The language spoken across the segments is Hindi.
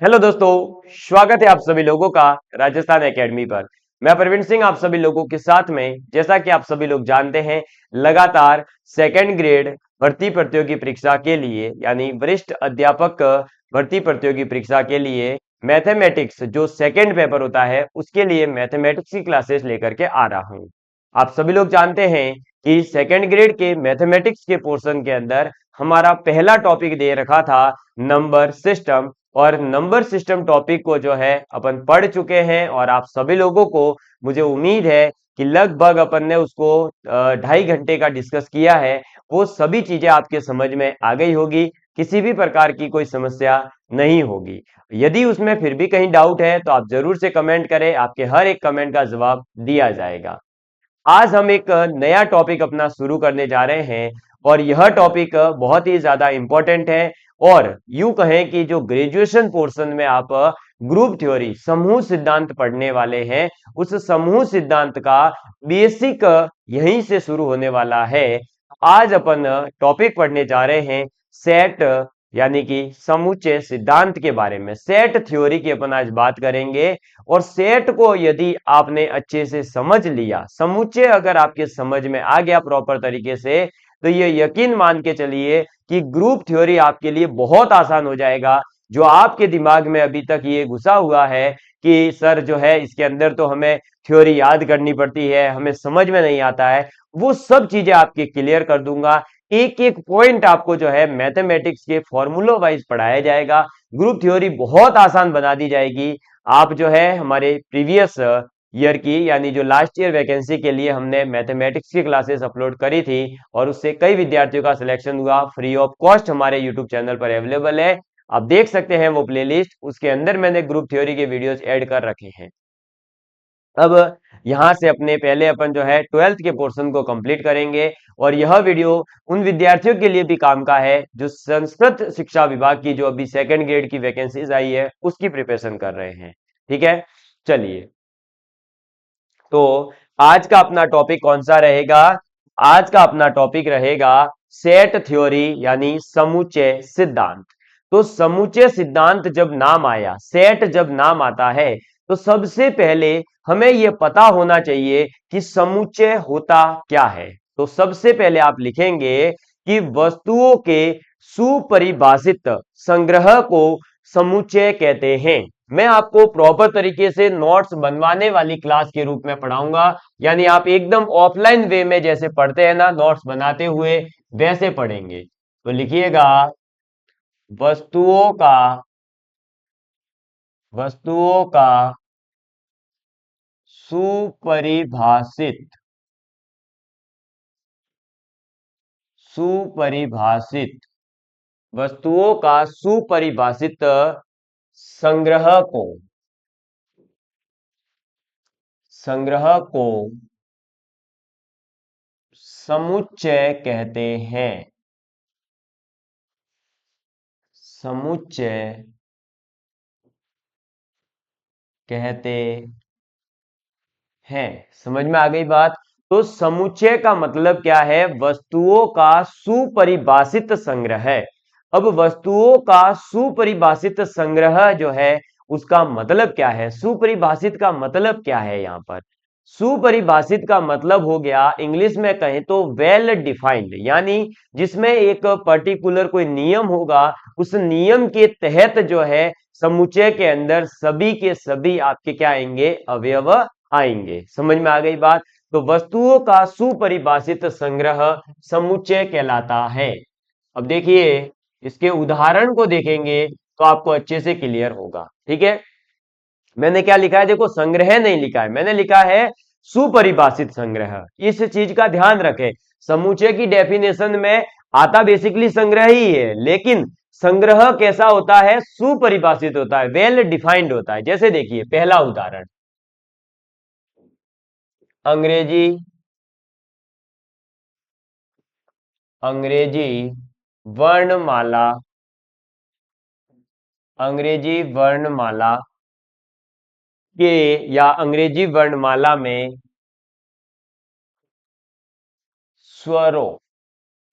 हेलो दोस्तों, स्वागत है आप सभी लोगों का राजस्थान एकेडमी पर। मैं प्रवीण सिंह आप सभी लोगों के साथ में, जैसा कि आप सभी लोग जानते हैं, लगातार सेकंड ग्रेड भर्ती प्रतियोगी परीक्षा के लिए यानी वरिष्ठ अध्यापक भर्ती प्रतियोगी परीक्षा के लिए मैथमेटिक्स जो सेकंड पेपर होता है उसके लिए मैथमेटिक्स की क्लासेस लेकर के आ रहा हूं। आप सभी लोग जानते हैं कि सेकंड ग्रेड के मैथमेटिक्स के पोर्शन के अंदर हमारा पहला टॉपिक दे रखा था नंबर सिस्टम, और नंबर सिस्टम टॉपिक को जो है अपन पढ़ चुके हैं और आप सभी लोगों को मुझे उम्मीद है कि लगभग अपन ने उसको 2.5 घंटे का डिस्कस किया है। वो सभी चीजें आपके समझ में आ गई होगी, किसी भी प्रकार की कोई समस्या नहीं होगी। यदि उसमें फिर भी कहीं डाउट है तो आप जरूर से कमेंट करें, आपके हर एक कमेंट का जवाब दिया जाएगा। आज हम एक नया टॉपिक अपना शुरू करने जा रहे हैं और यह टॉपिक बहुत ही ज्यादा इंपॉर्टेंट है। और यूं कहें कि जो ग्रेजुएशन पोर्शन में आप ग्रुप थ्योरी समूह सिद्धांत पढ़ने वाले हैं, उस समूह सिद्धांत का बेसिक यहीं से शुरू होने वाला है। आज अपन टॉपिक पढ़ने जा रहे हैं सेट यानी कि समुच्चय सिद्धांत के बारे में। सेट थ्योरी की अपन आज बात करेंगे। और सेट को यदि आपने अच्छे से समझ लिया, समुच्चय अगर आपके समझ में आ गया प्रॉपर तरीके से, तो ये यकीन मान के चलिए कि ग्रुप थ्योरी आपके लिए बहुत आसान हो जाएगा। जो आपके दिमाग में अभी तक ये घुसा हुआ है कि सर जो है इसके अंदर तो हमें थ्योरी याद करनी पड़ती है, हमें समझ में नहीं आता है, वो सब चीजें आपके क्लियर कर दूंगा। एक एक पॉइंट आपको जो है मैथमेटिक्स के फॉर्मूलो वाइज पढ़ाया जाएगा। ग्रुप थ्योरी बहुत आसान बना दी जाएगी। आप जो है हमारे प्रीवियस ईयर की यानी जो लास्ट ईयर वैकेंसी के लिए हमने मैथमेटिक्स की क्लासेस अपलोड करी थी और उससे कई विद्यार्थियों का सिलेक्शन हुआ, फ्री ऑफ कॉस्ट हमारे यूट्यूब चैनल पर अवेलेबल है। आप देख सकते हैं वो प्लेलिस्ट, उसके अंदर मैंने ग्रुप थ्योरी के वीडियोस ऐड कर रखे हैं। अब यहां से अपने पहले अपन जो है ट्वेल्थ के पोर्शन को कंप्लीट करेंगे। और यह वीडियो उन विद्यार्थियों के लिए भी काम का है जो संस्कृत शिक्षा विभाग की जो अभी सेकंड ग्रेड की वैकेंसीज आई है उसकी प्रिपरेशन कर रहे हैं। ठीक है, चलिए। तो आज का अपना टॉपिक कौन सा रहेगा? आज का अपना टॉपिक रहेगा सेट थ्योरी यानी समुच्चय सिद्धांत। तो समुच्चय सिद्धांत जब नाम आया, सेट जब नाम आता है, तो सबसे पहले हमें यह पता होना चाहिए कि समुच्चय होता क्या है। तो सबसे पहले आप लिखेंगे कि वस्तुओं के सुपरिभाषित संग्रह को समुच्चय कहते हैं। मैं आपको प्रॉपर तरीके से नोट्स बनवाने वाली क्लास के रूप में पढ़ाऊंगा, यानी आप एकदम ऑफलाइन वे में जैसे पढ़ते हैं ना नोट्स बनाते हुए, वैसे पढ़ेंगे। तो लिखिएगा वस्तुओं का वस्तुओं का सुपरिभाषित सुपरिभाषित वस्तुओं का सुपरिभाषित संग्रह को समुच्चय कहते हैं। समुच्चय कहते हैं। समझ में आ गई बात? तो समुच्चय का मतलब क्या है? वस्तुओं का सुपरिभाषित संग्रह है। अब वस्तुओं का सुपरिभाषित संग्रह जो है उसका मतलब क्या है? सुपरिभाषित का मतलब क्या है? यहां पर सुपरिभाषित का मतलब हो गया, इंग्लिश में कहें तो वेल डिफाइंड, यानी जिसमें एक पर्टिकुलर कोई नियम होगा, उस नियम के तहत जो है समुच्चय के अंदर सभी के सभी आपके क्या आएंगे? अवयव आएंगे। समझ में आ गई बात? तो वस्तुओं का सुपरिभाषित संग्रह समुच्चय कहलाता है। अब देखिए, इसके उदाहरण को देखेंगे तो आपको अच्छे से क्लियर होगा। ठीक है, मैंने क्या लिखा है? देखो, संग्रह नहीं लिखा है, मैंने लिखा है सुपरिभाषित संग्रह। इस चीज का ध्यान रखें। समुच्चय की डेफिनेशन में आता बेसिकली संग्रह ही है, लेकिन संग्रह कैसा होता है? सुपरिभाषित होता है, वेल डिफाइंड होता है। जैसे देखिए पहला उदाहरण, अंग्रेजी अंग्रेजी वर्णमाला अंग्रेजी वर्णमाला के या अंग्रेजी वर्णमाला में स्वरों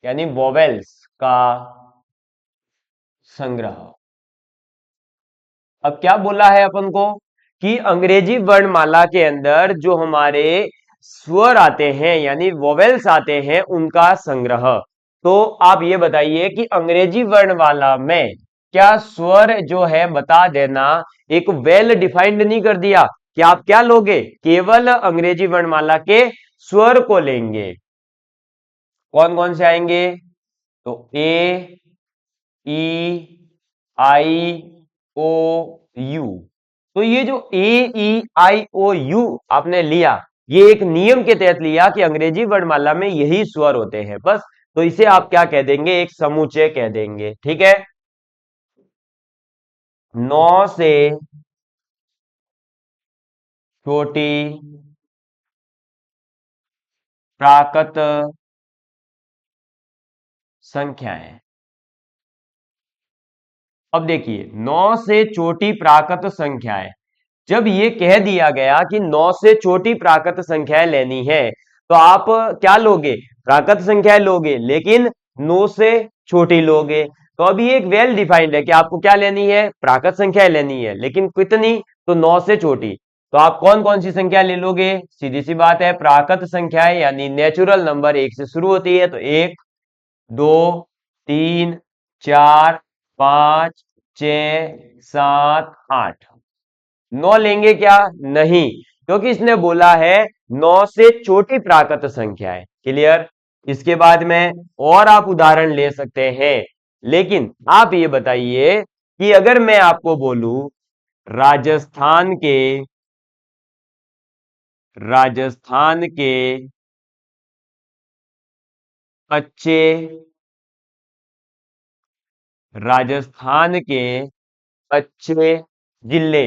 यानी वोवेल्स का संग्रह। अब क्या बोला है अपन को कि अंग्रेजी वर्णमाला के अंदर जो हमारे स्वर आते हैं यानी वोवेल्स आते हैं उनका संग्रह। तो आप ये बताइए कि अंग्रेजी वर्णमाला में क्या स्वर जो है बता देना एक वेल डिफाइंड नहीं कर दिया कि आप क्या लोगे, केवल अंग्रेजी वर्णमाला के स्वर को लेंगे। कौन कौन से आएंगे? तो ए, ई, आई, ओ, यू। तो ये जो ए, ई, आई, ओ, यू आपने लिया, ये एक नियम के तहत लिया कि अंग्रेजी वर्णमाला में यही स्वर होते हैं बस। तो इसे आप क्या कह देंगे? एक समुच्चय कह देंगे। ठीक है। 9 से छोटी प्राकृत संख्याएं। अब देखिए 9 से छोटी प्राकृत संख्याएं, जब ये कह दिया गया कि 9 से छोटी प्राकृत संख्याएं लेनी है तो आप क्या लोगे? प्राकृत संख्याएं लोगे, लेकिन 9 से छोटी लोगे। तो अभी एक वेल डिफाइंड है कि आपको क्या लेनी है? प्राकृत संख्याएं लेनी है, लेकिन कितनी? तो 9 से छोटी। तो आप कौन कौन सी संख्या ले लोगे? सीधी सी बात है, प्राकृत संख्याएं यानी नेचुरल नंबर 1 से शुरू होती है, तो 1, 2, 3, 4, 5, 6, 7, 8। 9 लेंगे क्या? नहीं, क्योंकि इसने बोला है 9 से छोटी प्राकृत संख्याएं। क्लियर? इसके बाद में और आप उदाहरण ले सकते हैं, लेकिन आप ये बताइए कि अगर मैं आपको बोलूं राजस्थान के अच्छे राजस्थान के अच्छे जिले,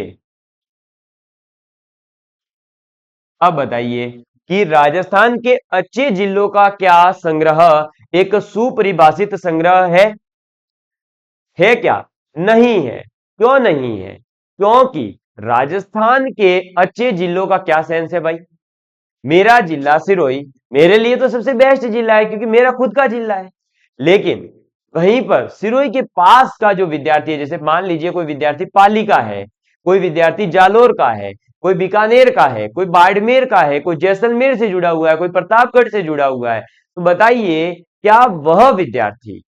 अब बताइए कि राजस्थान के अच्छे जिलों का क्या संग्रह एक सुपरिभाषित संग्रह है क्या? नहीं है। क्यों नहीं है? क्योंकि राजस्थान के अच्छे जिलों का क्या सेंस है भाई? मेरा जिला सिरोही मेरे लिए तो सबसे बेस्ट जिला है क्योंकि मेरा खुद का जिला है, लेकिन वहीं पर सिरोही के पास का जो विद्यार्थी है, जैसे मान लीजिए कोई विद्यार्थी पाली का है, कोई विद्यार्थी जालोर का है, कोई बीकानेर का है, कोई बाड़मेर का है, कोई जैसलमेर से जुड़ा हुआ है, कोई प्रतापगढ़ से जुड़ा हुआ है, तो बताइए क्या वह विद्यार्थी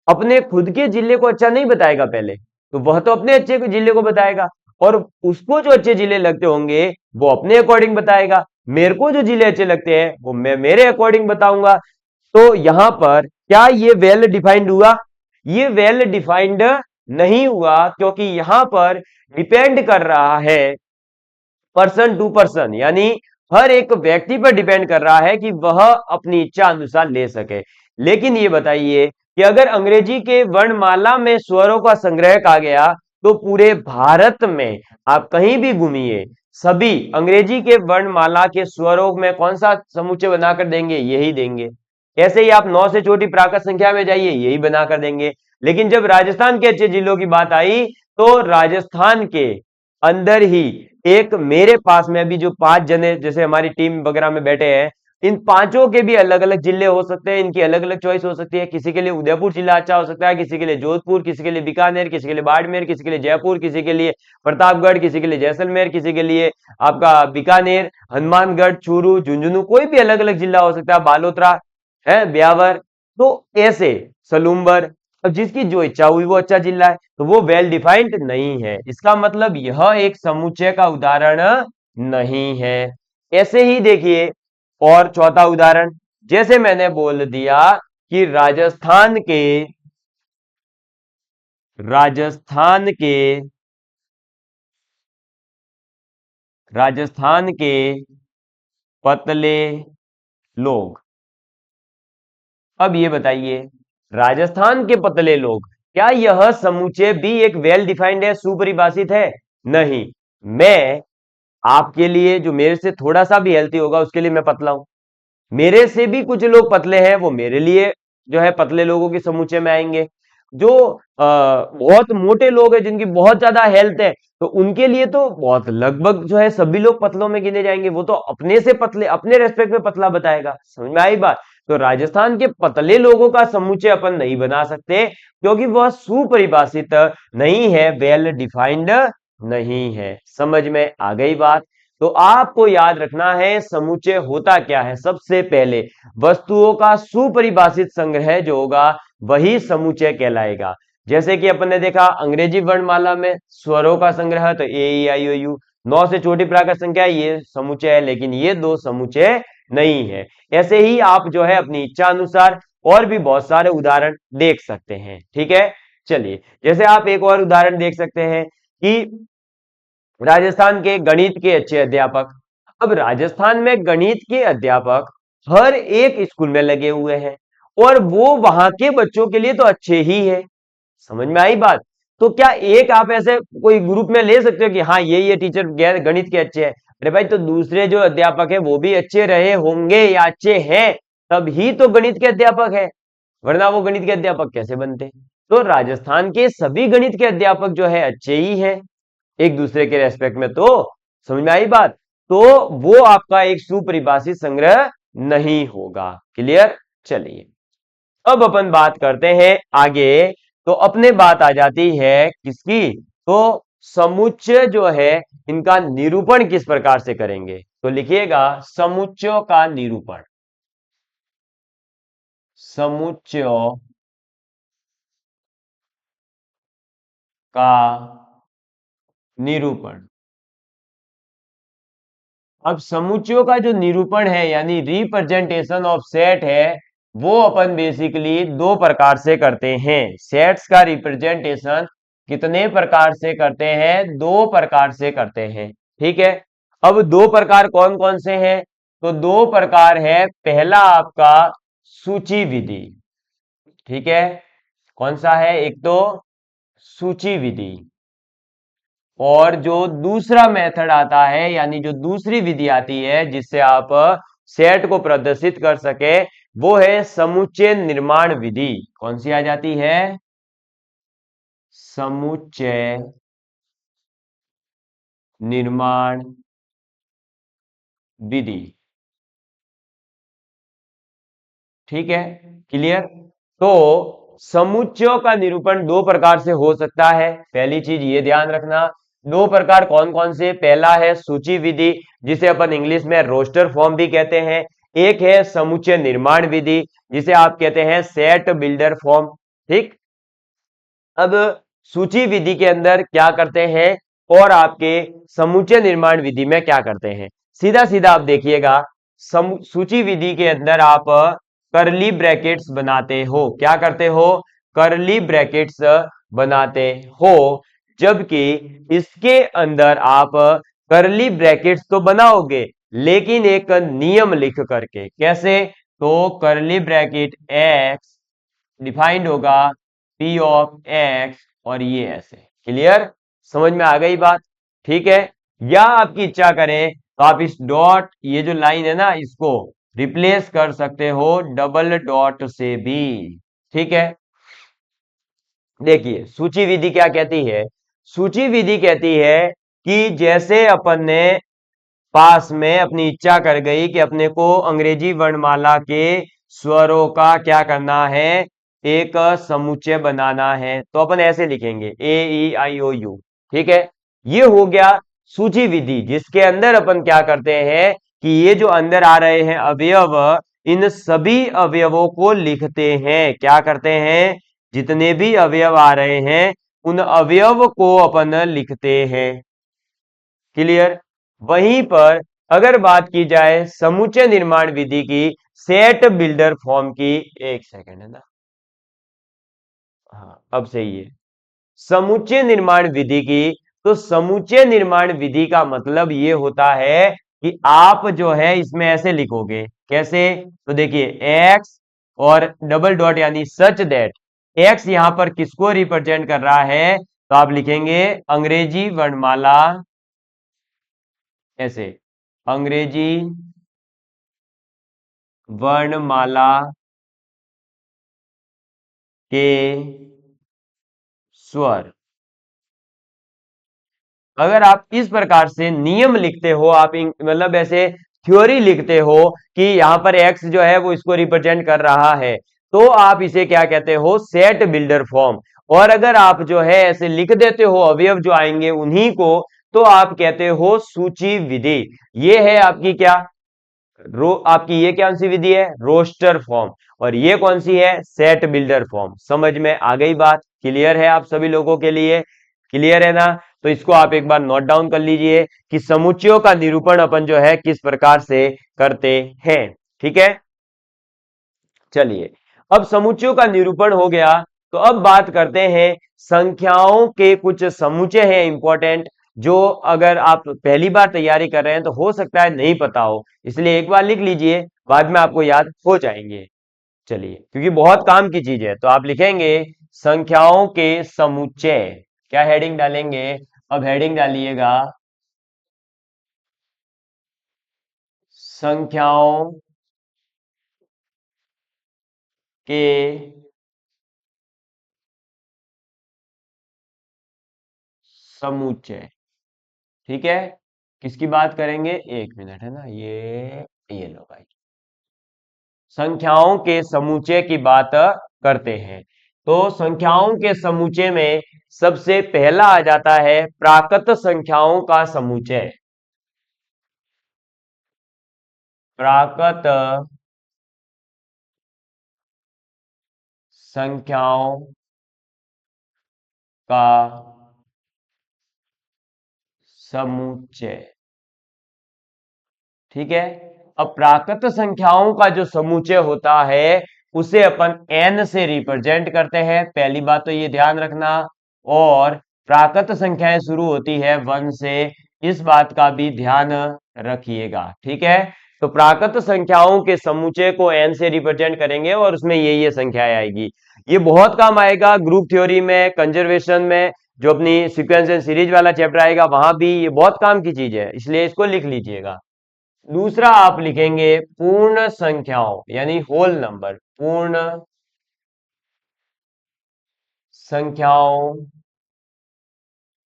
अपने खुद के जिले को अच्छा नहीं बताएगा? पहले तो वह तो अपने अच्छे जिले को बताएगा, और उसको जो अच्छे जिले लगते होंगे वो अपने अकॉर्डिंग बताएगा। मेरे को जो जिले अच्छे लगते हैं वो मैं मेरे अकॉर्डिंग बताऊंगा। तो यहां पर क्या ये वेल डिफाइंड हुआ? ये वेल डिफाइंड नहीं हुआ, क्योंकि यहां पर डिपेंड कर रहा है पर्सन टू पर्सन, यानी हर एक व्यक्ति पर डिपेंड कर रहा है कि वह अपनी इच्छा अनुसार ले सके। लेकिन ये बताइए कि अगर अंग्रेजी के वर्णमाला में स्वरों का संग्रह कहा गया तो पूरे भारत में आप कहीं भी घूमिए, सभी अंग्रेजी के वर्णमाला के स्वरों में कौन सा समुच्चय बनाकर देंगे? यही देंगे। ऐसे ही आप 9 से छोटी प्राकृत संख्या में जाइए, यही बनाकर देंगे। लेकिन जब राजस्थान के अच्छे जिलों की बात आई तो राजस्थान के अंदर ही एक मेरे पास में अभी जो 5 जने जैसे हमारी टीम वगैरह में बैठे हैं, इन पांचों के भी अलग अलग जिले हो सकते हैं, इनकी अलग अलग चॉइस हो सकती है। किसी के लिए उदयपुर जिला अच्छा हो सकता है, किसी के लिए जोधपुर, किसी के लिए बीकानेर, किसी के लिए बाड़मेर, किसी के लिए जयपुर, किसी के लिए प्रतापगढ़, किसी के लिए जैसलमेर, किसी के लिए आपका बीकानेर, हनुमानगढ़, चूरू, झुंझुनू, कोई भी अलग अलग जिला हो सकता है, बालोतरा है, ब्यावर। तो ऐसे सलूम्बर, अब जिसकी जो इच्छा हुई वो अच्छा जिला है, तो वो वेल डिफाइंड नहीं है। इसका मतलब यह एक समुच्चय का उदाहरण नहीं है। ऐसे ही देखिए और चौथा उदाहरण, जैसे मैंने बोल दिया कि राजस्थान के राजस्थान के पतले लोग। अब ये बताइए राजस्थान के पतले लोग, क्या यह समुच्चय भी एक वेल डिफाइंड है, सुपरिभाषित है? नहीं। मैं आपके लिए जो मेरे से थोड़ा सा भी हेल्थी होगा उसके लिए मैं पतला हूं, मेरे से भी कुछ लोग पतले हैं वो मेरे लिए जो है पतले लोगों के समुच्चय में आएंगे। जो बहुत मोटे लोग हैं जिनकी बहुत ज्यादा हेल्थ है तो उनके लिए तो बहुत लगभग जो है सभी लोग पतलों में गिने जाएंगे, वो तो अपने से पतले अपने रेस्पेक्ट में पतला बताएगा। समझ में आई बात? तो राजस्थान के पतले लोगों का समुच्चय अपन नहीं बना सकते क्योंकि वह सुपरिभाषित नहीं है, वेल डिफाइंड नहीं है। समझ में आ गई बात? तो आपको याद रखना है समुच्चय होता क्या है। सबसे पहले वस्तुओं का सुपरिभाषित संग्रह जो होगा वही समुच्चय कहलाएगा। जैसे कि अपन ने देखा अंग्रेजी वर्णमाला में स्वरों का संग्रह, तो ए ई आई ओ यू, 9 से छोटी प्राकृत संख्या ये समुच्चय है, लेकिन ये दो समुच्चय नहीं है। ऐसे ही आप जो है अपनी इच्छा अनुसार और भी बहुत सारे उदाहरण देख सकते हैं। ठीक है, चलिए जैसे आप एक और उदाहरण देख सकते हैं कि राजस्थान के गणित के अच्छे अध्यापक। अब राजस्थान में गणित के अध्यापक हर एक स्कूल में लगे हुए हैं और वो वहां के बच्चों के लिए तो अच्छे ही है। समझ में आई बात? तो क्या एक आप ऐसे कोई ग्रुप में ले सकते हो कि हाँ ये टीचर गणित के अच्छे हैं, अरे भाई तो दूसरे जो अध्यापक है वो भी अच्छे रहे होंगे या अच्छे हैं तभी तो गणित के अध्यापक है, वरना वो गणित के अध्यापक कैसे बनते? तो राजस्थान के सभी गणित के अध्यापक जो है अच्छे ही हैं एक दूसरे के रेस्पेक्ट में। तो समझ में आई बात? तो वो आपका एक सुपरिभाषित संग्रह नहीं होगा। क्लियर? चलिए अब अपन बात करते हैं आगे। तो अपने बात आ जाती है किसकी? तो समुच्चय जो है इनका निरूपण किस प्रकार से करेंगे? तो लिखिएगा समुच्चयों का निरूपण। समुच्चयों का निरूपण। अब समुच्चयों का जो निरूपण है यानी रिप्रेजेंटेशन ऑफ सेट है वो अपन बेसिकली दो प्रकार से करते हैं। सेट्स का रिप्रेजेंटेशन कितने प्रकार से करते हैं? दो प्रकार से करते हैं। ठीक है, अब दो प्रकार कौन कौन से हैं? तो दो प्रकार है। पहला आपका सूची विधि। ठीक है, कौन सा है? एक तो सूची विधि, और जो दूसरा मेथड आता है यानी जो दूसरी विधि आती है जिससे आप सेट को प्रदर्शित कर सके वो है समुच्चय निर्माण विधि। कौन सी आ जाती है? समुच्चय निर्माण विधि। ठीक है, क्लियर? तो समुच्चयों का निरूपण दो प्रकार से हो सकता है। पहली चीज ये ध्यान रखना, दो प्रकार कौन कौन से? पहला है सूची विधि जिसे अपन इंग्लिश में रोस्टर फॉर्म भी कहते हैं। एक है समुच्चय निर्माण विधि जिसे आप कहते हैं सेट बिल्डर फॉर्म। ठीक, अब सूची विधि के अंदर क्या करते हैं और आपके समुच्चय निर्माण विधि में क्या करते हैं? सीधा सीधा आप देखिएगा, सूची विधि के अंदर आप करली ब्रैकेट्स बनाते हो। क्या करते हो? करली ब्रैकेट्स बनाते हो, जबकि इसके अंदर आप करली ब्रैकेट्स तो बनाओगे लेकिन एक नियम लिख करके। कैसे? तो करली ब्रैकेट एक्स डिफाइंड होगा पी ऑफ एक्स, और ये ऐसे। क्लियर? समझ में आ गई बात? ठीक है, या आपकी इच्छा करें तो आप इस डॉट, ये जो लाइन है ना, इसको रिप्लेस कर सकते हो डबल डॉट से भी। ठीक है, देखिए सूची विधि क्या कहती है? सूची विधि कहती है कि जैसे अपन ने पास में अपनी इच्छा कर गई कि अपने को अंग्रेजी वर्णमाला के स्वरों का क्या करना है, एक समुच्चय बनाना है, तो अपन ऐसे लिखेंगे ए ई आई ओ यू। ठीक है, ये हो गया सूची विधि जिसके अंदर अपन क्या करते हैं कि ये जो अंदर आ रहे हैं अवयव, इन सभी अवयवों को लिखते हैं। क्या करते हैं? जितने भी अवयव आ रहे हैं उन अवयव को अपन लिखते हैं। क्लियर? वहीं पर अगर बात की जाए समुच्चय निर्माण विधि की, सेट बिल्डर फॉर्म की, एक सेकंड है ना, हाँ अब सही है, समुच्चय निर्माण विधि की, तो समुच्चय निर्माण विधि का मतलब ये होता है कि आप जो है इसमें ऐसे लिखोगे। कैसे? तो देखिए एक्स और डबल डॉट यानी सच दैट एक्स यहां पर किसको रिप्रेजेंट कर रहा है? तो आप लिखेंगे अंग्रेजी वर्णमाला, ऐसे अंग्रेजी वर्णमाला के स्वर। अगर आप इस प्रकार से नियम लिखते हो, आप मतलब ऐसे थ्योरी लिखते हो कि यहाँ पर एक्स जो है वो इसको रिप्रेजेंट कर रहा है, तो आप इसे क्या कहते हो, सेट बिल्डर फॉर्म। और अगर आप जो है ऐसे लिख देते हो अवयव जो आएंगे उन्हीं को, तो आप कहते हो सूची विधि। ये है आपकी क्या, आपकी ये कौन सी विधि है, रोस्टर फॉर्म। और ये कौन सी है, सेट बिल्डर फॉर्म। समझ में आ गई बात, क्लियर है आप सभी लोगों के लिए, क्लियर है ना। तो इसको आप एक बार नोट डाउन कर लीजिए कि समुच्चयों का निरूपण अपन जो है किस प्रकार से करते हैं। ठीक है, चलिए, अब समुच्चयों का निरूपण हो गया, तो अब बात करते हैं संख्याओं के कुछ समुच्चय हैं इंपॉर्टेंट, जो अगर आप पहली बार तैयारी कर रहे हैं तो हो सकता है नहीं पता हो, इसलिए एक बार लिख लीजिए, बाद में आपको याद हो जाएंगे। चलिए, क्योंकि बहुत काम की चीज है, तो आप लिखेंगे संख्याओं के समुच्चय। क्या हेडिंग डालेंगे, अब हेडिंग डालिएगा संख्याओं के समुच्चय। ठीक है, किसकी बात करेंगे, एक मिनट है ना, ये लो भाई, संख्याओं के समुच्चय की बात करते हैं। तो संख्याओं के समुच्चय में सबसे पहला आ जाता है प्राकृत संख्याओं का समुच्चय। प्राकृत संख्याओं का समुच्चय। ठीक है, अब प्राकृत संख्याओं का जो समुच्चय होता है उसे अपन n से रिप्रेजेंट करते हैं, पहली बात तो ये ध्यान रखना। और प्राकृत संख्याएं शुरू होती है 1 से, इस बात का भी ध्यान रखिएगा। ठीक है, तो प्राकृत संख्याओं के समुच्चय को n से रिप्रेजेंट करेंगे और उसमें ये संख्याएं आएगी। ये बहुत काम आएगा ग्रुप थ्योरी में, कंजर्वेशन में, जो अपनी सीक्वेंस एंड सीरीज वाला चैप्टर आएगा वहां भी ये बहुत काम की चीज है, इसलिए इसको लिख लीजिएगा। दूसरा आप लिखेंगे पूर्ण संख्याओं यानी होल नंबर, पूर्ण संख्याओं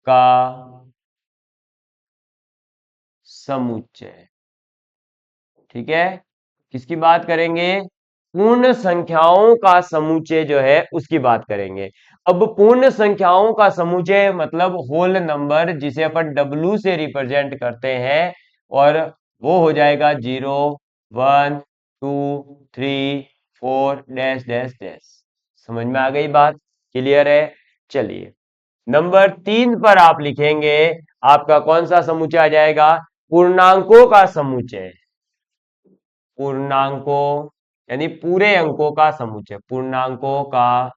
का समुच्चय। ठीक है, किसकी बात करेंगे, पूर्ण संख्याओं का समुच्चय जो है उसकी बात करेंगे। अब पूर्ण संख्याओं का समुच्चय मतलब होल नंबर, जिसे अपन W से रिप्रेजेंट करते हैं, और वो हो जाएगा 0 1 2 3 4 डैश डैश डैश। समझ में आ गई बात, क्लियर है। चलिए, नंबर 3 पर आप लिखेंगे, आपका कौन सा समुच्चय आ जाएगा, पूर्णांकों का समुच्चय। पूर्णांकों यानी पूरे अंकों का समुच्चय, पूर्णांकों का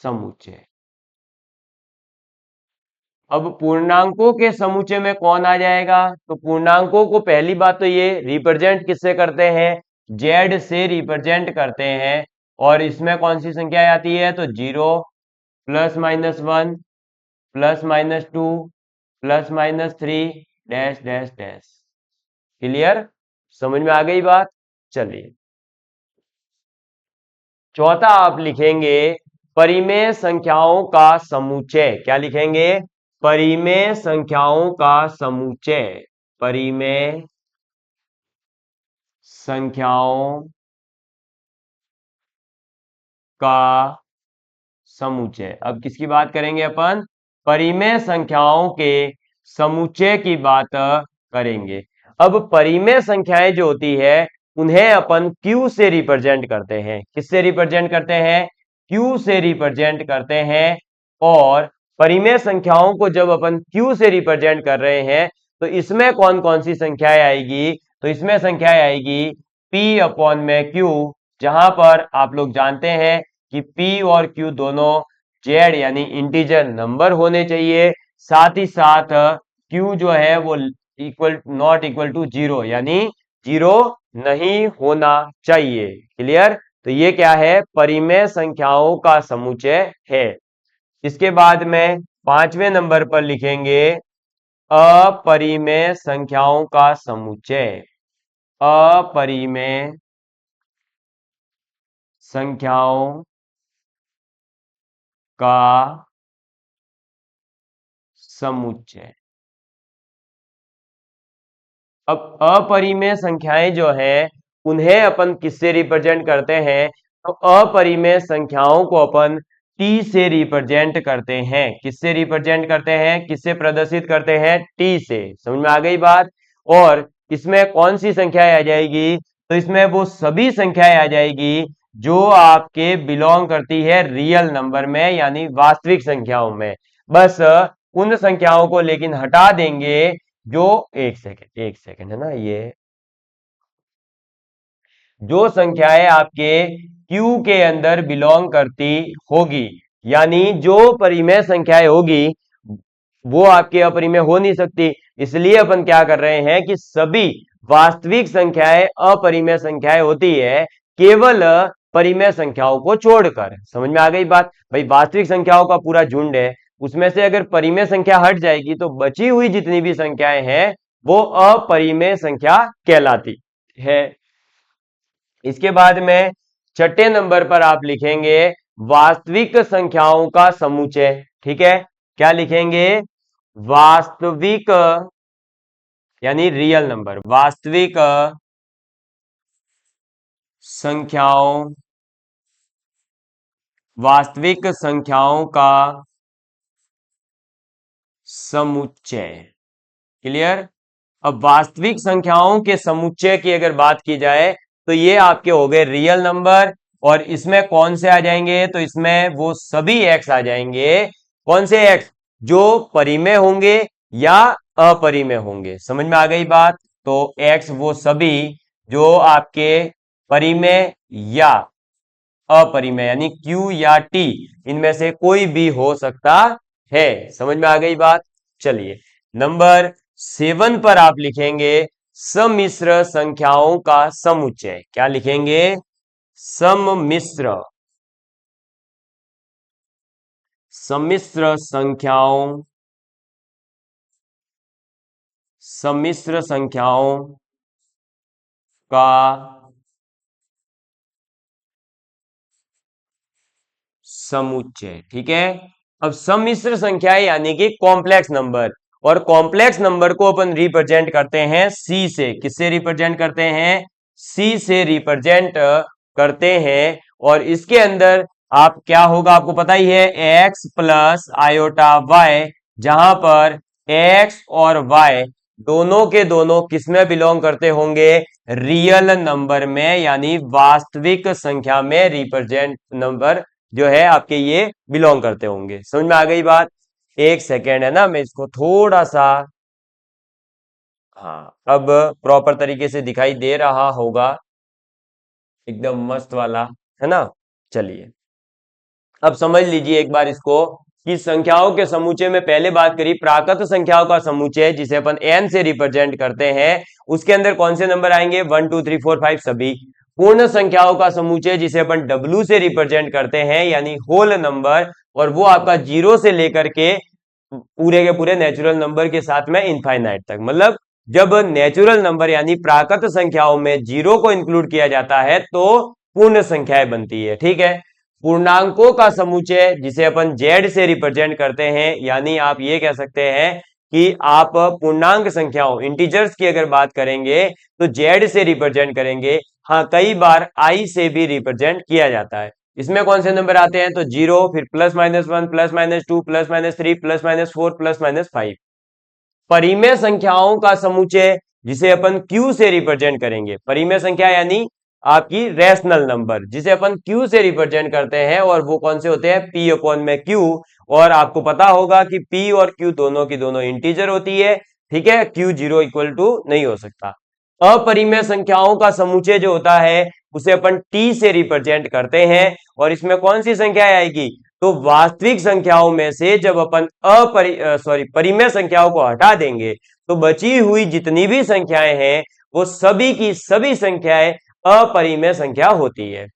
समुच्चय। अब पूर्णांकों के समुच्चय में कौन आ जाएगा, तो पूर्णांकों को पहली बात तो ये रिप्रेजेंट किससे करते हैं, जेड से रिप्रेजेंट करते हैं। और इसमें कौन सी संख्या आती है, तो 0 +-1 +-2 +-3 डैश डैश डैश। क्लियर, समझ में आ गई बात। चलिए, चौथा आप लिखेंगे परिमेय संख्याओं का समुच्चय। क्या लिखेंगे, परिमेय संख्याओं का समुच्चय। परिमेय संख्याओं का समुच्चय। अब किसकी बात करेंगे अपन, परिमेय संख्याओं के समुच्चय की बात करेंगे। अब परिमेय संख्याएं जो होती है उन्हें अपन Q से रिप्रेजेंट करते हैं। किससे रिप्रेजेंट करते हैं, Q से रिप्रेजेंट करते हैं। और परिमेय संख्याओं को जब अपन Q से रिप्रेजेंट कर रहे हैं, तो इसमें कौन कौन सी संख्याएं आएगी, तो इसमें संख्याएं आएगी P/Q, जहां पर आप लोग जानते हैं कि P और Q दोनों जेड यानी इंटीजर नंबर होने चाहिए। साथ ही साथ Q जो है वो नॉट इक्वल टू 0 यानी 0 नहीं होना चाहिए। क्लियर, तो ये क्या है, परिमेय संख्याओं का समुच्चय है। इसके बाद में 5वें नंबर पर लिखेंगे अपरिमेय संख्याओं का समुच्चय। अपरिमेय संख्याओं का समुच्चय। अब अपरिमेय संख्याएं जो है उन्हें अपन किससे रिप्रेजेंट करते हैं? तो अपरिमेय संख्याओं को अपन टी से रिप्रेजेंट करते हैं। किससे रिप्रेजेंट करते हैं? किससे प्रदर्शित करते हैं? टी से। समझ में आ गई बात? और इसमें कौन सी संख्याएं आ जाएगी? तो इसमें वो सभी संख्याएं आ जाएगी जो आपके बिलोंग करती है रियल नंबर में, यानी वास्तविक संख्याओं में। बस उन संख्याओं को लेकिन हटा देंगे जो एक सेकेंड है ना, ये जो संख्याएं आपके Q के अंदर बिलोंग करती होगी, यानी जो परिमेय संख्याएं होगी वो आपके अपरिमेय हो नहीं सकती। इसलिए अपन क्या कर रहे हैं कि सभी वास्तविक संख्याएं अपरिमेय संख्याएं होती है, केवल परिमेय संख्याओं को छोड़कर। समझ में आ गई बात? भाई वास्तविक संख्याओं का पूरा झुंड है, उसमें से अगर परिमेय संख्या हट जाएगी तो बची हुई जितनी भी संख्याएं हैं वो अपरिमेय संख्या कहलाती है। इसके बाद में छठे नंबर पर आप लिखेंगे वास्तविक संख्याओं का समुच्चय। ठीक है, क्या लिखेंगे? वास्तविक यानी रियल नंबर, वास्तविक संख्याओं, वास्तविक संख्याओं का समुच्चय। क्लियर? अब वास्तविक संख्याओं के समुच्चय की अगर बात की जाए तो ये आपके हो गए रियल नंबर, और इसमें कौन से आ जाएंगे? तो इसमें वो सभी एक्स आ जाएंगे। कौन से एक्स? जो परिमेय होंगे या अपरिमेय होंगे। समझ में आ गई बात? तो एक्स वो सभी जो आपके परिमेय या अपरिमेय यानी Q या T, इनमें से कोई भी हो सकता है। समझ में आ गई बात? चलिए नंबर 7 पर आप लिखेंगे सम्मिश्र संख्याओं का समुच्चय। क्या लिखेंगे? सम्मिश्र, सम्मिश्र संख्याओं, सम्मिश्र संख्याओं का समुच्चय। ठीक है, अब सम्मिश्र संख्याएं यानी कि कॉम्प्लेक्स नंबर, और कॉम्प्लेक्स नंबर को अपन रिप्रेजेंट करते हैं सी से। किससे रिप्रेजेंट करते हैं? सी से रिप्रेजेंट करते हैं। और इसके अंदर आप क्या होगा आपको पता ही है, एक्स प्लस आयोटा वाई, जहां पर एक्स और वाई दोनों के दोनों किसमें बिलोंग करते होंगे? रियल नंबर में, यानी वास्तविक संख्या में रिप्रेजेंट नंबर जो है आपके ये बिलोंग करते होंगे। समझ में आ गई बात? एक सेकेंड है ना, मैं इसको थोड़ा सा, हाँ अब प्रॉपर तरीके से दिखाई दे रहा होगा, एकदम मस्त वाला, है ना? चलिए अब समझ लीजिए एक बार इसको कि संख्याओं के समुच्चय में पहले बात करी प्राकृत संख्याओं का समुच्चय जिसे अपन n से रिप्रेजेंट करते हैं, उसके अंदर कौन से नंबर आएंगे? 1 2 3 4 5 सभी। पूर्ण संख्याओं का समुच्चय जिसे अपन W से रिप्रेजेंट करते हैं, यानी होल नंबर, और वो आपका 0 से लेकर के पूरे के पूरे नेचुरल नंबर के साथ में इनफाइनाइट तक। मतलब जब नेचुरल नंबर यानी प्राकृत संख्याओं में 0 को इंक्लूड किया जाता है तो पूर्ण संख्याएं बनती है। ठीक है, पूर्णांकों का समुच्चय जिसे अपन जेड से रिप्रेजेंट करते हैं, यानी आप ये कह सकते हैं कि आप पूर्णांक संख्याओं इंटीजर्स की अगर बात करेंगे तो जेड से रिप्रेजेंट करेंगे। हाँ, कई बार आई से भी रिप्रेजेंट किया जाता है। इसमें कौन से नंबर आते हैं? तो 0, फिर +-1, +-2, +-3, +-4, +-5। परिमेय संख्याओं का समुच्चय जिसे अपन Q से रिप्रेजेंट करेंगे। परिमेय संख्या यानी आपकी रैशनल नंबर जिसे अपन Q से रिप्रेजेंट करते हैं, और वो कौन से होते हैं? P/Q। और आपको पता होगा कि P और Q दोनों की दोनों इंटीजर होती है। ठीक है, Q 0 इक्वल टू नहीं हो सकता। अपरिमेय संख्याओं का समुच्चय जो होता है उसे अपन T से रिप्रेजेंट करते हैं, और इसमें कौन सी संख्या आएगी? तो वास्तविक संख्याओं में से जब अपन परिमेय संख्याओं को हटा देंगे तो बची हुई जितनी भी संख्याएं हैं वो सभी की सभी संख्याएं अपरिमेय संख्या होती है।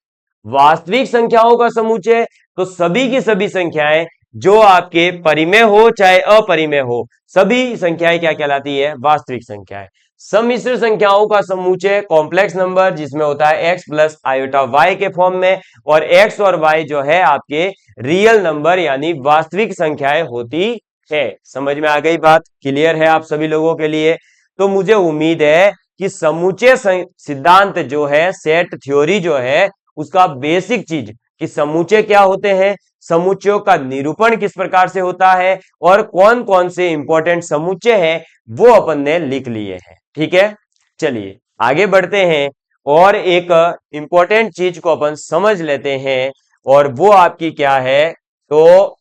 वास्तविक संख्याओं का समुच्चय तो सभी की सभी संख्याएं जो आपके परिमेय हो चाहे अपरिमेय हो, सभी संख्याएं क्या कहलाती है? वास्तविक संख्याएं। सम्मिश्र संख्याओं का समुच्चय कॉम्प्लेक्स नंबर जिसमें होता है x प्लस आयोटा y के फॉर्म में, और x और y जो है आपके रियल नंबर यानी वास्तविक संख्याएं होती है। समझ में आ गई बात? क्लियर है आप सभी लोगों के लिए? तो मुझे उम्मीद है कि समूचे सिद्धांत जो है, सेट थ्योरी जो है, उसका बेसिक चीज कि समूचे क्या होते हैं, समुच्चयों का निरूपण किस प्रकार से होता है और कौन कौन से इंपॉर्टेंट समुच्चय हैं वो अपन ने लिख लिए हैं। ठीक है, चलिए आगे बढ़ते हैं और एक इंपॉर्टेंट चीज को अपन समझ लेते हैं और वो आपकी क्या है, तो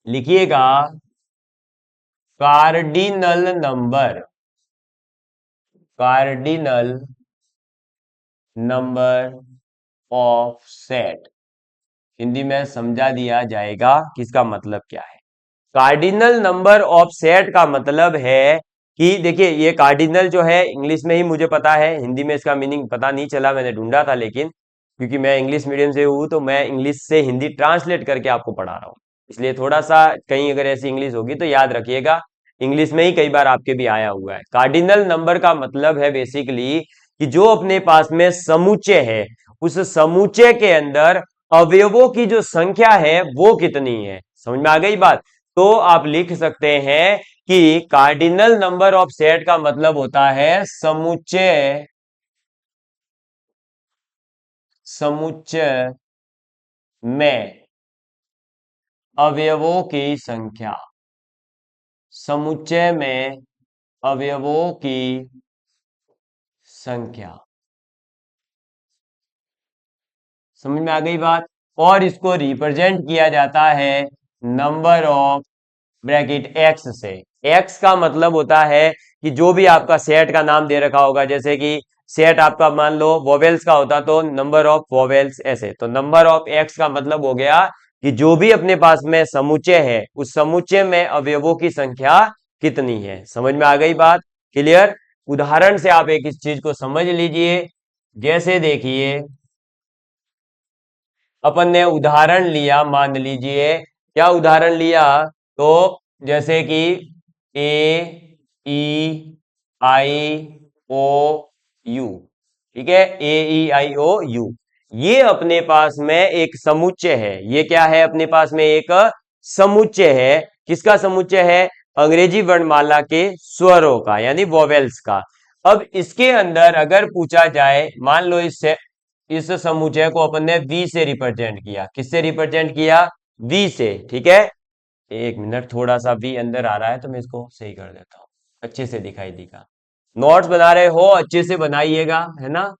लिखिएगा cardinal number, cardinal number of set. Hindi में समझा दिया जाएगा कि इसका मतलब क्या है। कार्डिनल नंबर ऑफ सेट का मतलब है कि देखिए ये कार्डिनल जो है इंग्लिश में ही मुझे पता है, हिंदी में इसका मीनिंग पता नहीं चला, मैंने ढूंढा था, लेकिन क्योंकि मैं इंग्लिश मीडियम से हूं तो मैं इंग्लिश से हिंदी ट्रांसलेट करके आपको पढ़ा रहा हूं, इसलिए थोड़ा सा कहीं अगर ऐसी इंग्लिश होगी तो याद रखिएगा, इंग्लिश में ही कई बार आपके भी आया हुआ है। कार्डिनल नंबर का मतलब है बेसिकली कि जो अपने पास में समुच्चय है, उस समुच्चय के अंदर अवयवों की जो संख्या है वो कितनी है। समझ में आ गई बात? तो आप लिख सकते हैं कि कार्डिनल नंबर ऑफ सेट का मतलब होता है समुच्चय, समुच्चय में अवयवों की संख्या, समुच्चय में अवयवों की संख्या। समझ में आ गई बात? और इसको रिप्रेजेंट किया जाता है नंबर ऑफ ब्रैकेट एक्स से। एक्स का मतलब होता है कि जो भी आपका सेट का नाम दे रखा होगा, जैसे कि सेट आपका मान लो वोवेल्स का होता तो नंबर ऑफ वोवेल्स ऐसे, तो नंबर ऑफ एक्स का मतलब हो गया कि जो भी अपने पास में समुच्चय है उस समुच्चय में अवयवों की संख्या कितनी है। समझ में आ गई बात? क्लियर? उदाहरण से आप एक इस चीज को समझ लीजिए। जैसे देखिए अपन ने उदाहरण लिया, मान लीजिए क्या उदाहरण लिया, तो जैसे कि ए ई आई ओ यू, ठीक है, ए ई आई ओ यू, ये अपने पास में एक समुच्चय है। ये क्या है? अपने पास में एक समुच्चय है। किसका समुच्चय है? अंग्रेजी वर्णमाला के स्वरों का, यानी वोवेल्स का। अब इसके अंदर अगर पूछा जाए, मान लो इस समुच्चय को अपन ने वी से रिप्रेजेंट किया। किससे रिप्रेजेंट किया? वी से, ठीक है। एक मिनट, थोड़ा सा वी अंदर आ रहा है तो मैं इसको सही कर देता हूं, अच्छे से दिखाई देगा। नोट्स बना रहे हो अच्छे से बनाइएगा, है ना।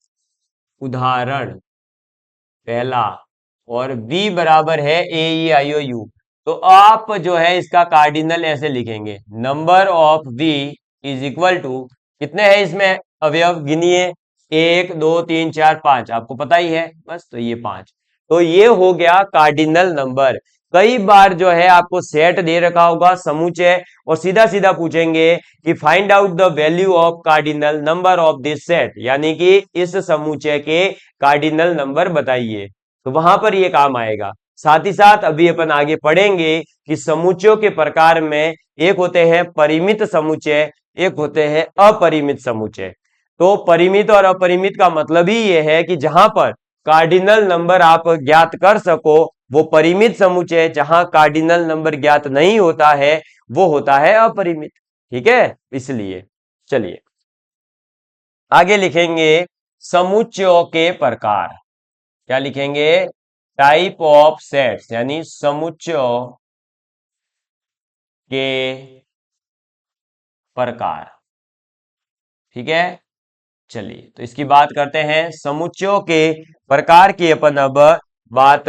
उदाहरण पहला, और v बराबर है ए ई आई ओ यू, तो आप जो है इसका कार्डिनल ऐसे लिखेंगे, number of v is equal to, कितने हैं इसमें अवयव गिनिए, 1 2 3 4 5, आपको पता ही है बस, तो ये 5, तो ये हो गया कार्डिनल नंबर। कई बार जो है आपको सेट दे रखा होगा समुच्चय और सीधा सीधा पूछेंगे कि find out the value of cardinal number of this set, यानी कि इस समुच्चय के कार्डिनल नंबर बताइए, तो वहां पर ये काम आएगा। साथ ही साथ अभी अपन आगे पढ़ेंगे कि समुच्चयों के प्रकार में एक होते हैं परिमित समुच्चय, एक होते हैं अपरिमित समुच्चय। तो परिमित और अपरिमित का मतलब ही यह है कि जहां पर कार्डिनल नंबर आप ज्ञात कर सको वो परिमित समुच्चय, जहां कार्डिनल नंबर ज्ञात नहीं होता है वो होता है अपरिमित। ठीक है, इसलिए चलिए आगे लिखेंगे समुच्चयों के प्रकार। क्या लिखेंगे? टाइप ऑफ सेट्स, यानी समुच्चयों के प्रकार। ठीक है, चलिए तो इसकी बात करते हैं, समुच्चयों के प्रकार की अपन अब बात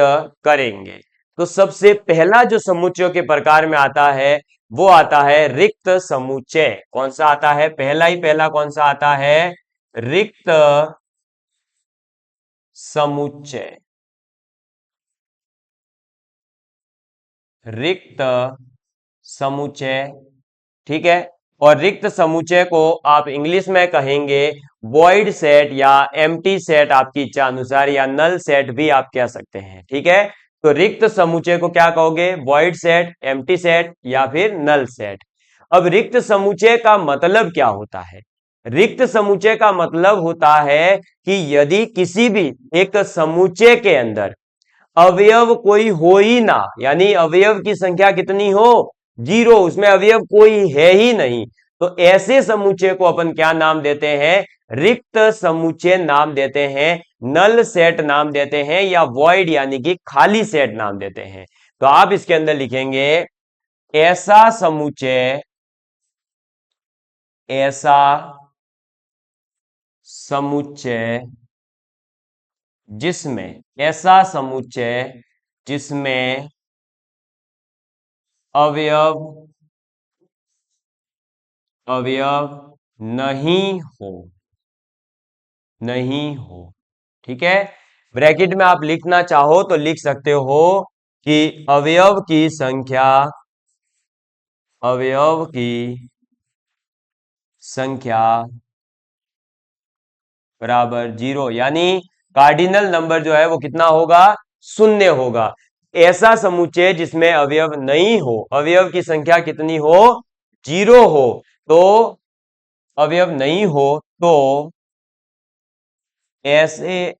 करेंगे। तो सबसे पहला जो समुच्चयों के प्रकार में आता है वो आता है रिक्त समुच्चय। कौन सा आता है? पहला ही पहला कौन सा आता है? रिक्त समुच्चय। रिक्त समुच्चय, ठीक है। और रिक्त समुच्चय को आप इंग्लिश में कहेंगे वॉइड सेट या एम्प्टी सेट, आपकी इच्छा अनुसार, या नल सेट भी आप कह सकते हैं। ठीक है, तो रिक्त समुच्चय को क्या कहोगे? वॉइड सेट, एम्प्टी सेट या फिर नल सेट। अब रिक्त समुच्चय का मतलब क्या होता है? रिक्त समुच्चय का मतलब होता है कि यदि किसी भी एक समुच्चय के अंदर अवयव कोई हो ही ना, यानी अवयव की संख्या कितनी हो? 0, उसमें अवयव कोई है ही नहीं, तो ऐसे समुच्चय को अपन क्या नाम देते हैं? रिक्त समुच्चय नाम देते हैं, नल सेट नाम देते हैं, या वॉइड यानी कि खाली सेट नाम देते हैं। तो आप इसके अंदर लिखेंगे ऐसा समुच्चय, ऐसा समुच्चय जिसमें, ऐसा समुच्चय जिसमें अवयव अवयव नहीं हो, नहीं हो। ठीक है, ब्रैकेट में आप लिखना चाहो तो लिख सकते हो कि अवयव की संख्या, अवयव की संख्या बराबर 0, यानी कार्डिनल नंबर जो है वो कितना होगा? 0 होगा। ऐसा समुच्चय जिसमें अवयव नहीं हो, अवयव की संख्या कितनी हो? 0 हो। तो अवयव नहीं हो तो ऐसे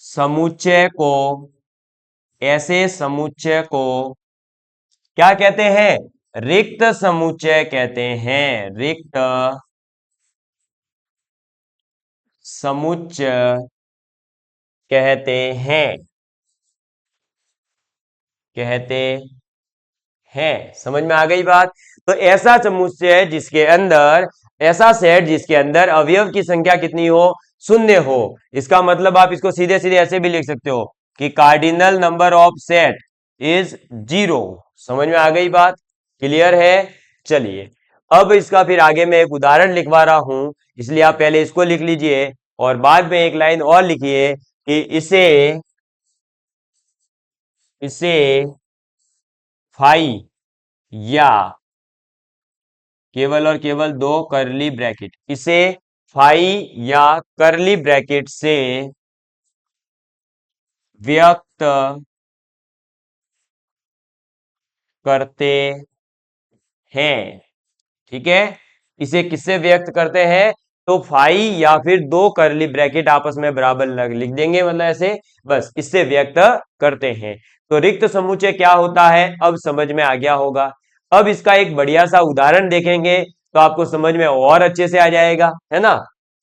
समुच्चय को, ऐसे समुच्चय को क्या कहते हैं? रिक्त समुच्चय कहते हैं। रिक्त समुच्चय कहते हैं, कहते हैं। समझ में आ गई बात? तो ऐसा समुच्चय जिसके अंदर, ऐसा सेट जिसके अंदर अवयव की संख्या कितनी हो? 0 हो। इसका मतलब आप इसको सीधे सीधे ऐसे भी लिख सकते हो कि cardinal number of set is 0। समझ में आ गई बात? क्लियर है? चलिए, अब इसका फिर आगे मैं एक उदाहरण लिखवा रहा हूं, इसलिए आप पहले इसको लिख लीजिए और बाद में एक लाइन और लिखिए कि इसे इसे फाई या केवल और केवल 2 करली ब्रैकेट, इसे फाई या करली ब्रैकेट से व्यक्त करते हैं। ठीक है, इसे किससे व्यक्त करते हैं? तो फाई या फिर 2 करली ब्रैकेट आपस में बराबर लिख देंगे, मतलब ऐसे, बस इससे व्यक्त करते हैं। तो रिक्त समुच्चय क्या होता है अब समझ में आ गया होगा। अब इसका एक बढ़िया सा उदाहरण देखेंगे तो आपको समझ में और अच्छे से आ जाएगा, है ना।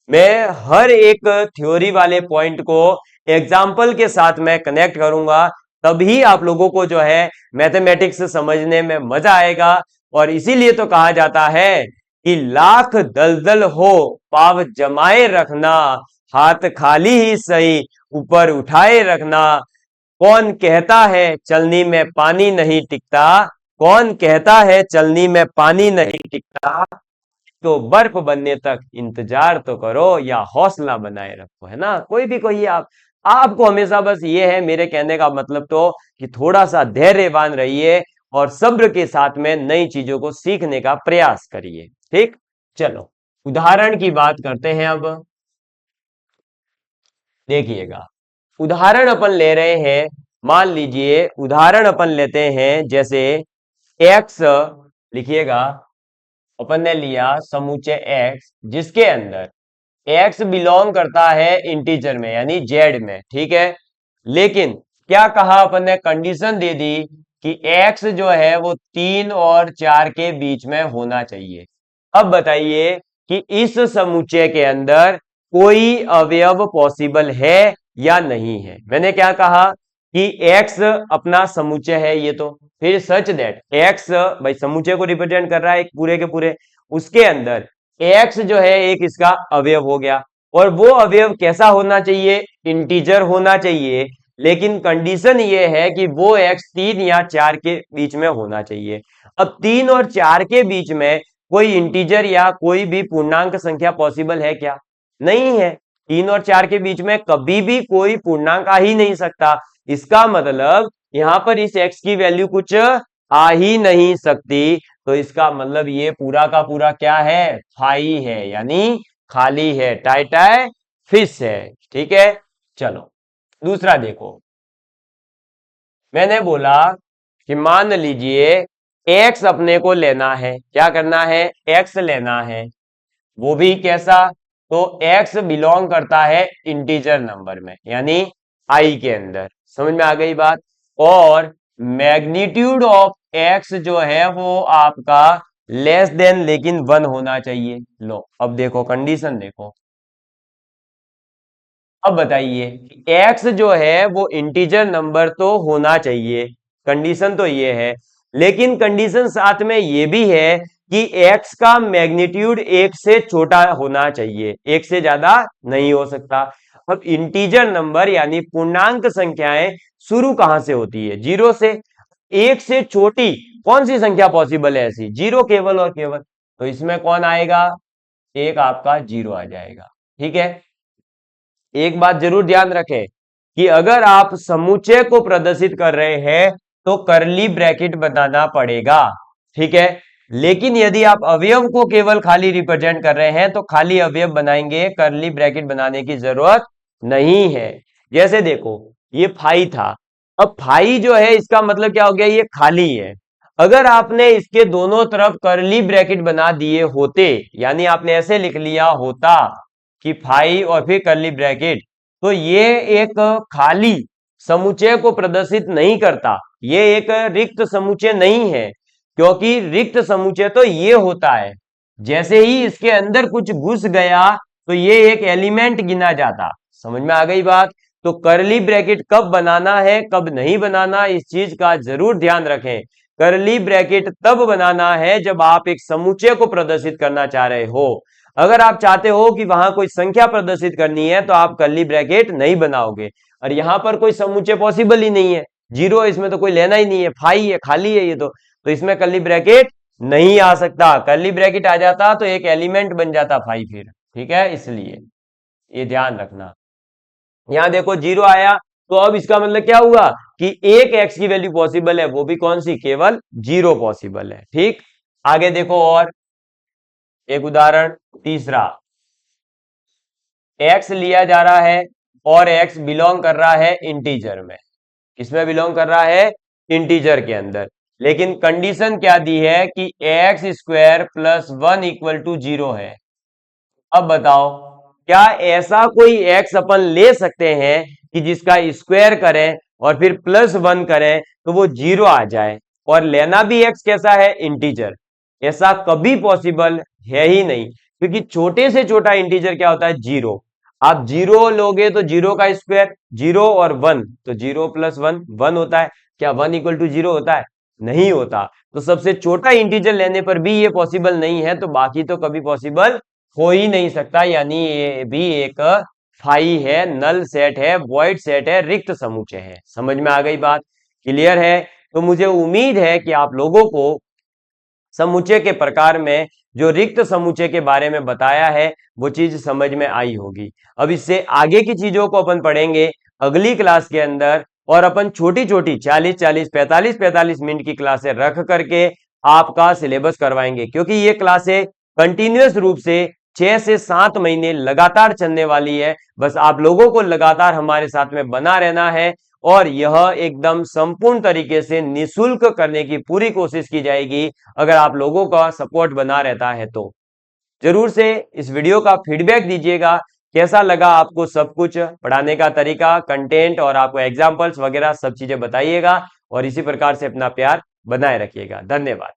मैं हर एक थ्योरी वाले पॉइंट को एग्जाम्पल के साथ मैं कनेक्ट करूंगा, तभी आप लोगों को जो है मैथमेटिक्स समझने में मजा आएगा। और इसीलिए तो कहा जाता है कि लाख दलदल हो पाव जमाए रखना, हाथ खाली ही सही ऊपर उठाए रखना। कौन कहता है चलनी में पानी नहीं टिकता, कौन कहता है चलनी में पानी नहीं टिकता, तो बर्फ बनने तक इंतजार तो करो या हौसला बनाए रखो, है ना। कोई भी कहिए आप, आपको हमेशा बस ये है मेरे कहने का मतलब तो कि थोड़ा सा धैर्यवान रहिए और सब्र के साथ में नई चीजों को सीखने का प्रयास करिए। ठीक, चलो उदाहरण की बात करते हैं। अब देखिएगा, उदाहरण अपन ले रहे हैं, मान लीजिए उदाहरण अपन लेते हैं जैसे x, लिखिएगा, अपन ने लिया समुच्चय x जिसके अंदर x बिलोंग करता है इंटीजर में यानी z में। ठीक है, लेकिन क्या कहा अपन ने? कंडीशन दे दी कि x जो है वो 3 और 4 के बीच में होना चाहिए। अब बताइए कि इस समुच्चय के अंदर कोई अवयव पॉसिबल है या नहीं है। मैंने क्या कहा कि x अपना समुच्चय है, ये तो फिर सच दैट x भाई समुच्चय को रिप्रेजेंट कर रहा है एक पूरे के पूरे, उसके अंदर x जो है एक इसका अवयव हो गया। और वो अवयव कैसा होना चाहिए? इंटीजर होना चाहिए। लेकिन कंडीशन ये है कि वो x 3 या 4 के बीच में होना चाहिए। अब 3 और 4 के बीच में कोई इंटीजर या कोई भी पूर्णांक संख्या पॉसिबल है क्या? नहीं है। 3 और 4 के बीच में कभी भी कोई पूर्णांक आ ही नहीं सकता। इसका मतलब यहां पर इस x की वैल्यू कुछ आ ही नहीं सकती। तो इसका मतलब ये पूरा का पूरा क्या है? फाई है, यानी खाली है, टाई टाई फिश है। ठीक है, चलो दूसरा देखो। मैंने बोला कि मान लीजिए x अपने को लेना है, क्या करना है? x लेना है, वो भी कैसा? तो x बिलोंग करता है इंटीजर नंबर में यानी i के अंदर। समझ में आ गई बात? और मैग्नीट्यूड ऑफ एक्स जो है वो आपका लेस देन लेकिन 1 होना चाहिए। लो अब देखो कंडीशन देखो, अब बताइए एक्स जो है वो इंटीजर नंबर तो होना चाहिए, कंडीशन तो ये है, लेकिन कंडीशन साथ में ये भी है कि एक्स का मैग्नीट्यूड एक से छोटा होना चाहिए, एक से ज्यादा नहीं हो सकता। अब इंटीजर नंबर यानी पूर्णांक संख्याएं शुरू कहां से होती है? जीरो से। एक से छोटी कौन सी संख्या पॉसिबल है ऐसी? जीरो केवल और केवल। तो इसमें कौन आएगा? एक आपका जीरो आ जाएगा। ठीक है, एक बात जरूर ध्यान रखें कि अगर आप समुच्चय को प्रदर्शित कर रहे हैं तो करली ब्रैकेट बनाना पड़ेगा। ठीक है, लेकिन यदि आप अवयव को केवल खाली रिप्रेजेंट कर रहे हैं तो खाली अवयव बनाएंगे, करली ब्रैकेट बनाने की जरूरत नहीं है। जैसे देखो ये फाई था, अब फाई जो है इसका मतलब क्या हो गया? ये खाली है। अगर आपने इसके दोनों तरफ करली ब्रैकेट बना दिए होते, यानी आपने ऐसे लिख लिया होता कि फाइव और फिर करली ब्रैकेट, तो ये एक खाली समुच्चय को प्रदर्शित नहीं करता, ये एक रिक्त समुच्चय नहीं है। क्योंकि रिक्त समुच्चय तो ये होता है जैसे ही इसके अंदर कुछ घुस गया तो ये एक एलिमेंट गिना जाता। समझ में आ गई बात? तो करली ब्रैकेट कब बनाना है कब नहीं बनाना, इस चीज का जरूर ध्यान रखें। करली ब्रैकेट तब बनाना है जब आप एक समुच्चय को प्रदर्शित करना चाह रहे हो। अगर आप चाहते हो कि वहां कोई संख्या प्रदर्शित करनी है तो आप करली ब्रैकेट नहीं बनाओगे, और यहां पर कोई समुच्चय पॉसिबल ही नहीं है, जीरो, इसमें तो कोई लेना ही नहीं है, फाई है, खाली है ये तो इसमें करली ब्रैकेट नहीं आ सकता। करली ब्रैकेट आ जाता तो एक एलिमेंट बन जाता फाई फिर। ठीक है, इसलिए ये ध्यान रखना। यहां देखो जीरो आया तो अब इसका मतलब क्या हुआ कि एक एक्स की वैल्यू पॉसिबल है, वो भी कौन सी? केवल जीरो पॉसिबल है। ठीक, आगे देखो और एक उदाहरण तीसरा, एक्स लिया जा रहा है और एक्स बिलोंग कर रहा है इंटीजर में। किसमें बिलोंग कर रहा है? इंटीजर के अंदर। लेकिन कंडीशन क्या दी है कि x square plus 1 equal to 0 है। अब बताओ क्या ऐसा कोई एक्स अपन ले सकते हैं कि जिसका स्क्वायर करें और फिर प्लस 1 करें तो वो 0 आ जाए, और लेना भी एक्स कैसा है? इंटीजर। ऐसा कभी पॉसिबल है ही नहीं, क्योंकि छोटे से छोटा इंटीजर क्या होता है? जीरो। आप जीरो लोगे तो जीरो का स्क्वायर, जीरो और 1 तो जीरो प्लस 1 1 होता है। क्या 1 इक्वल टू 0 होता है? नहीं होता। तो सबसे छोटा इंटीजर लेने पर भी ये पॉसिबल नहीं है, तो बाकी तो कभी पॉसिबल हो ही नहीं सकता। यानी ये भी एक फाई है, नल सेट है, वॉइड सेट है, रिक्त समुच्चय है। समझ में आ गई बात? क्लियर है? तो मुझे उम्मीद है कि आप लोगों को समुच्चय के प्रकार में जो रिक्त समुच्चय के बारे में बताया है वो चीज समझ में आई होगी। अब इससे आगे की चीजों को अपन पढ़ेंगे अगली क्लास के अंदर, और अपन छोटी छोटी 40-40 45-45 मिनट की क्लासें रख करके आपका सिलेबस करवाएंगे, क्योंकि ये क्लासें कंटिन्यूअस रूप से 6 से 7 महीने लगातार चलने वाली है। बस आप लोगों को लगातार हमारे साथ में बना रहना है, और यह एकदम संपूर्ण तरीके से निशुल्क करने की पूरी कोशिश की जाएगी अगर आप लोगों का सपोर्ट बना रहता है तो। जरूर से इस वीडियो का फीडबैक दीजिएगा, कैसा लगा आपको सब कुछ पढ़ाने का तरीका, कंटेंट और आपको एग्जाम्पल्स वगैरह सब चीजें बताइएगा, और इसी प्रकार से अपना प्यार बनाए रखिएगा। धन्यवाद।